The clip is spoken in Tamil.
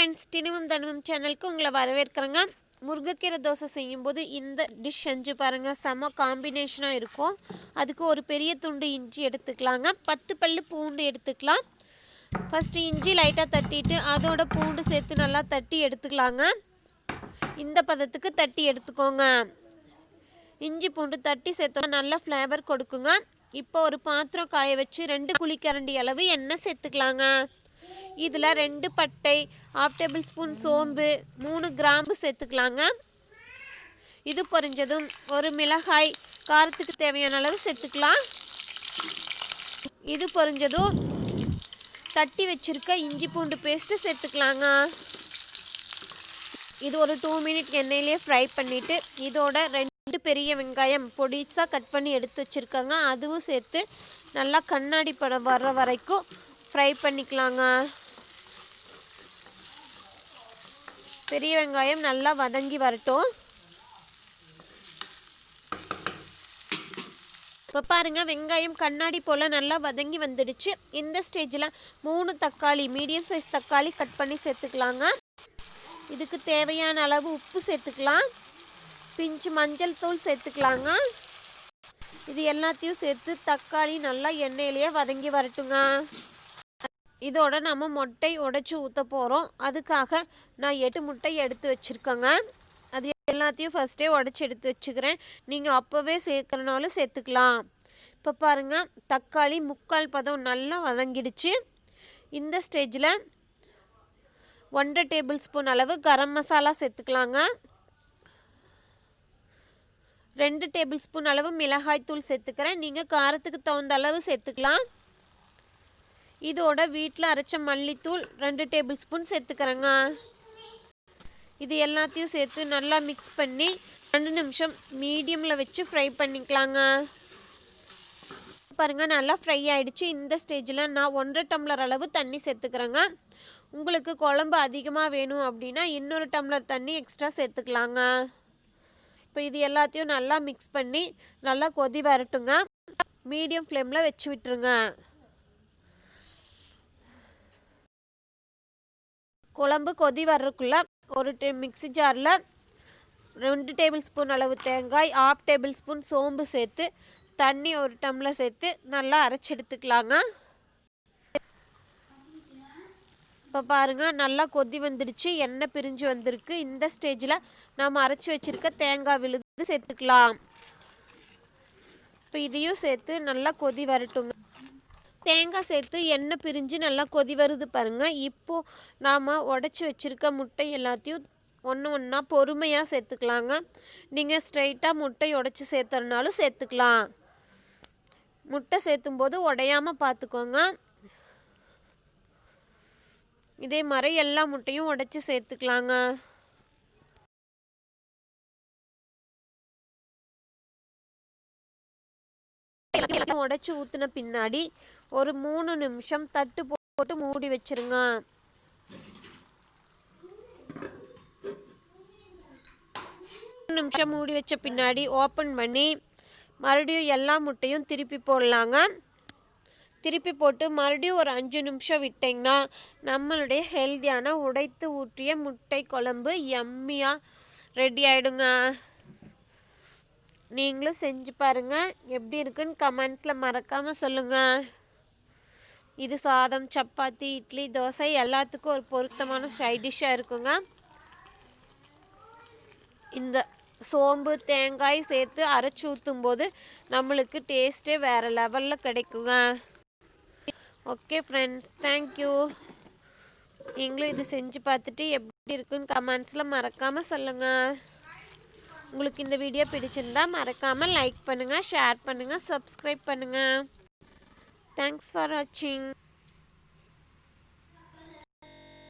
ஃப்ரெண்ட்ஸ், Tinuvum Thanuvum சேனலுக்கு உங்களை வரவேற்கிறேங்க. முருங்கைக்கீரை தோசை செய்யும்போது இந்த டிஷ் செஞ்சு பாருங்கள், செம காம்பினேஷனாக இருக்கும். அதுக்கு ஒரு பெரிய துண்டு இஞ்சி எடுத்துக்கலாங்க, 10 பல்லு பூண்டு எடுத்துக்கலாம். ஃபஸ்ட்டு இஞ்சி லைட்டாக தட்டிட்டு அதோட பூண்டு சேர்த்து நல்லா தட்டி எடுத்துக்கலாங்க. இந்த பதத்துக்கு தட்டி எடுத்துக்கோங்க. இஞ்சி பூண்டு தட்டி சேர்த்தோன்னா நல்லா ஃப்ளேவர் கொடுக்குங்க. இப்போ ஒரு பாத்திரம் காய வச்சு 2 குழிக்கரண்டி அளவு எண்ணெய் சேர்த்துக்கலாங்க. இதில் 2 பட்டை, 1/2 டேபிள் ஸ்பூன் சோம்பு, 3 கிராம்பு சேர்த்துக்கலாங்க. இது பொரிஞ்சதும் ஒரு மிளகாய் காரத்துக்கு தேவையான அளவு சேர்த்துக்கலாம். இது பொரிஞ்சதும் தட்டி வச்சுருக்க இஞ்சி பூண்டு பேஸ்ட்டு சேர்த்துக்கலாங்க. இது ஒரு 2 மினிட் எண்ணெயிலே ஃப்ரை பண்ணிவிட்டு இதோட 2 பெரிய வெங்காயம் பொடிசாக கட் பண்ணி எடுத்து வச்சுருக்காங்க, அதுவும் சேர்த்து நல்லா கண்ணாடி படம் வர்ற வரைக்கும் ஃப்ரை பண்ணிக்கலாங்க. பெரிய வெங்காயம் நல்லா வதங்கி வரட்டும். இப்போ பாருங்கள், வெங்காயம் கண்ணாடி போல் நல்லா வதங்கி வந்துடுச்சு. இந்த ஸ்டேஜில் 3 தக்காளி, மீடியம் சைஸ் தக்காளி கட் பண்ணி சேர்த்துக்கலாங்க. இதுக்கு தேவையான அளவு உப்பு சேர்த்துக்கலாம். பிஞ்சு மஞ்சள் தூள் சேர்த்துக்கலாங்க. இது எல்லாத்தையும் சேர்த்து தக்காளி நல்லா எண்ணெயிலேயே வதங்கி வரட்டுங்க. இதோட நம்ம முட்டை உடைச்சி ஊற்ற போகிறோம். அதுக்காக நான் 8 முட்டை எடுத்து வச்சுருக்கேங்க. அது எல்லாத்தையும் ஃபஸ்ட்டே உடச்சி எடுத்து வச்சுக்கிறேன். நீங்கள் அப்போவே சேர்க்குறனாலும் சேர்த்துக்கலாம். இப்போ பாருங்கள், தக்காளி 3/4 பதம் நல்லா வதங்கிடுச்சு. இந்த ஸ்டேஜில் 1/2 டேபிள் ஸ்பூன் அளவு கரம் மசாலா சேர்த்துக்கலாங்க. 2 டேபிள் ஸ்பூன் அளவு மிளகாய் தூள் சேர்த்துக்கிறேன். நீங்கள் காரத்துக்கு தகுந்த அளவு சேர்த்துக்கலாம். இதோட வீட்டில் அரைச்ச மல்லித்தூள் 2 டேபிள் ஸ்பூன் சேர்த்துக்கிறேங்க. இது எல்லாத்தையும் சேர்த்து நல்லா மிக்ஸ் பண்ணி 2 நிமிஷம் மீடியமில் வச்சு ஃப்ரை பண்ணிக்கலாங்க. பாருங்கள், நல்லா ஃப்ரை ஆகிடுச்சு. இந்த ஸ்டேஜில் நான் 1/2 டம்ளர் அளவு தண்ணி சேர்த்துக்கிறேங்க. உங்களுக்கு குழம்பு அதிகமாக வேணும் அப்படின்னா இன்னொரு டம்ளர் தண்ணி எக்ஸ்ட்ரா சேர்த்துக்கலாங்க. இப்போ இது எல்லாத்தையும் நல்லா மிக்ஸ் பண்ணி நல்லா கொதி வரட்டுங்க. மீடியம் ஃப்ளேமில் வச்சு விட்டுருங்க. குழம்பு கொதி வர்றதுக்குள்ளே ஒரு மிக்ஸி ஜாரில் 2 டேபிள் ஸ்பூன் அளவு தேங்காய், 1/2 டேபிள் ஸ்பூன் சோம்பு சேர்த்து தண்ணி 1 டம்ளர் சேர்த்து நல்லா அரைச்சி எடுத்துக்கலாங்க. இப்போ பாருங்கள், நல்லா கொதி வந்துடுச்சு, எண்ணெய் பிரிஞ்சு வந்திருக்கு. இந்த ஸ்டேஜில் நாம் அரைச்சி வச்சுருக்க தேங்காய் விழுது சேர்த்துக்கலாம். இப்போ இதையும் சேர்த்து நல்லா கொதி வரட்டுங்க. தேங்காய் சேர்த்து எண்ணெய் பிரிஞ்சு நல்லா கொதி வருது பாருங்கள். இப்போது நாம் உடச்சி வச்சுருக்க முட்டை எல்லாத்தையும் ஒன்று ஒன்றா பொறுமையாக சேர்த்துக்கலாங்க. நீங்கள் ஸ்ட்ரைட்டாக முட்டை உடச்சி சேர்த்துறனாலும் சேர்த்துக்கலாம். முட்டை சேர்த்தும் போது உடையாமல் பார்த்துக்கோங்க. இதே மாதிரி எல்லா முட்டையும் உடச்சி சேர்த்துக்கலாங்க. உடச்சி ஊற்றின பின்னாடி ஒரு 3 நிமிஷம் தட்டு போட்டு மூடி வச்சிருங்க. நிமிஷம் மூடி வச்ச பின்னாடி ஓப்பன் பண்ணி மறுபடியும் எல்லா முட்டையும் திருப்பி போடலாங்க. திருப்பி போட்டு மறுபடியும் ஒரு 5 நிமிஷம் விட்டிங்கன்னா நம்மளுடைய ஹெல்த்தியான உடைத்து ஊற்றிய முட்டை குழம்பு யம்மியாக ரெடி ஆகிடுங்க. நீங்களும் செஞ்சு பாருங்கள், எப்படி இருக்குன்னு கமெண்ட்ஸில் மறக்காமல் சொல்லுங்கள். இது சாதம், சப்பாத்தி, இட்லி, தோசை எல்லாத்துக்கும் ஒரு பொருத்தமான சைட் டிஷ்ஷாக இருக்குங்க. இந்த சோம்பு தேங்காய் சேர்த்து அரைச்சி ஊற்றும் போது நம்மளுக்கு டேஸ்ட்டே வேறு லெவலில் கிடைக்குங்க. Okay friends, thank you. நீங்களும் இது செஞ்சு பார்த்துட்டு எப்படி இருக்குன்னு கமெண்ட்ஸில் மறக்காமல் சொல்லுங்கள். உங்களுக்கு இந்த வீடியோ பிடிச்சிருந்தா மறக்காமல் லைக் பண்ணுங்கள், ஷேர் பண்ணுங்கள், சப்ஸ்கிரைப் பண்ணுங்கள். தேங்க்ஸ் ஃபார் வாட்சிங்.